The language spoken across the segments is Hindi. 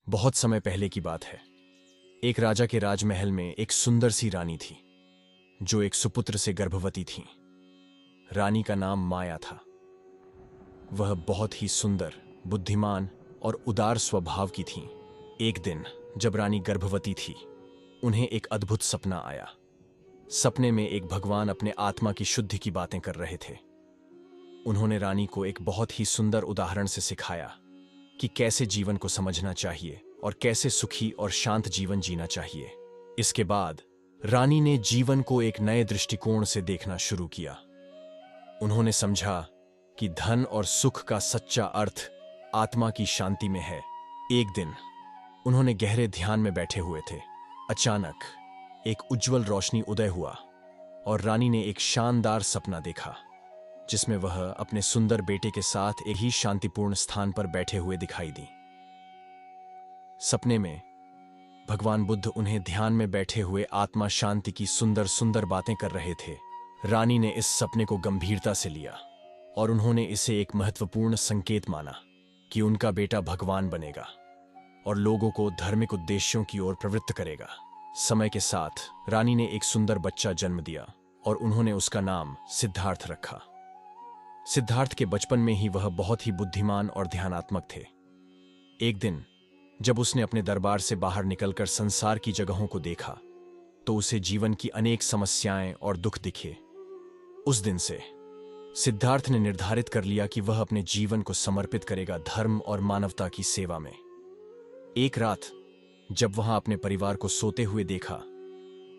बहुत समय पहले की बात है। एक राजा के राजमहल में एक सुंदर सी रानी थी, जो एक सुपुत्र से गर्भवती थी। रानी का नाम माया था। वह बहुत ही सुंदर, बुद्धिमान और उदार स्वभाव की थी। एक दिन जब रानी गर्भवती थी, उन्हें एक अद्भुत सपना आया। सपने में एक भगवान अपने आत्मा की शुद्धि की बातें कर रहे थे। उन्होंने रानी को एक बहुत ही सुंदर उदाहरण से सिखाया कि कैसे जीवन को समझना चाहिए और कैसे सुखी और शांत जीवन जीना चाहिए। इसके बाद रानी ने जीवन को एक नए दृष्टिकोण से देखना शुरू किया। उन्होंने समझा कि धन और सुख का सच्चा अर्थ आत्मा की शांति में है। एक दिन उन्होंने गहरे ध्यान में बैठे हुए थे। अचानक एक उज्जवल रोशनी उदय हुआ और रानी ने एक शानदार सपना देखा, जिसमें वह अपने सुंदर बेटे के साथ एक ही शांतिपूर्ण स्थान पर बैठे हुए दिखाई दी। सपने में भगवान बुद्ध उन्हें ध्यान में बैठे हुए आत्मा शांति की सुंदर सुंदर बातें कर रहे थे। रानी ने इस सपने को गंभीरता से लिया और उन्होंने इसे एक महत्वपूर्ण संकेत माना कि उनका बेटा भगवान बनेगा और लोगों को धार्मिक उद्देश्यों की ओर प्रवृत्त करेगा। समय के साथ रानी ने एक सुंदर बच्चा जन्म दिया और उन्होंने उसका नाम सिद्धार्थ रखा। सिद्धार्थ के बचपन में ही वह बहुत ही बुद्धिमान और ध्यानात्मक थे। एक दिन जब उसने अपने दरबार से बाहर निकलकर संसार की जगहों को देखा, तो उसे जीवन की अनेक समस्याएं और दुख दिखे। उस दिन से सिद्धार्थ ने निर्धारित कर लिया कि वह अपने जीवन को समर्पित करेगा धर्म और मानवता की सेवा में। एक रात जब वह अपने परिवार को सोते हुए देखा,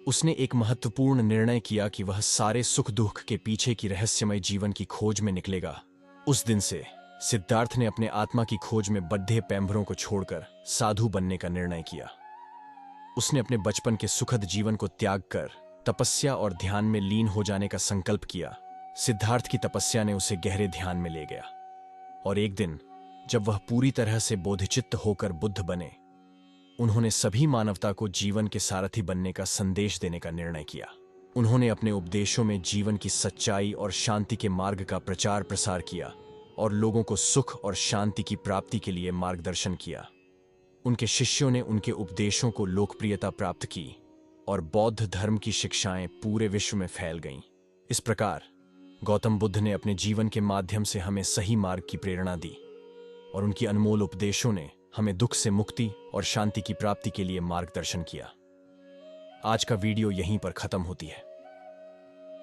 उसने एक महत्वपूर्ण निर्णय किया कि वह सारे सुख दुख के पीछे की रहस्यमय जीवन की खोज में निकलेगा। उस दिन से सिद्धार्थ ने अपने आत्मा की खोज में बद्धे पैंभरों को छोड़कर साधु बनने का निर्णय किया। उसने अपने बचपन के सुखद जीवन को त्याग कर तपस्या और ध्यान में लीन हो जाने का संकल्प किया। सिद्धार्थ की तपस्या ने उसे गहरे ध्यान में ले गया और एक दिन जब वह पूरी तरह से बोधिचित्त होकर बुद्ध बने, उन्होंने सभी मानवता को जीवन के सारथी बनने का संदेश देने का निर्णय किया। उन्होंने अपने उपदेशों में जीवन की सच्चाई और शांति के मार्ग का प्रचार प्रसार किया और लोगों को सुख और शांति की प्राप्ति के लिए मार्गदर्शन किया। उनके शिष्यों ने उनके उपदेशों को लोकप्रियता प्राप्त की और बौद्ध धर्म की शिक्षाएं पूरे विश्व में फैल गईं। इस प्रकार गौतम बुद्ध ने अपने जीवन के माध्यम से हमें सही मार्ग की प्रेरणा दी और उनकी अनमोल उपदेशों ने हमें दुख से मुक्ति और शांति की प्राप्ति के लिए मार्गदर्शन किया। आज का वीडियो यहीं पर खत्म होती है।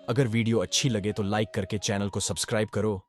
अगर वीडियो अच्छी लगे तो लाइक करके चैनल को सब्सक्राइब करो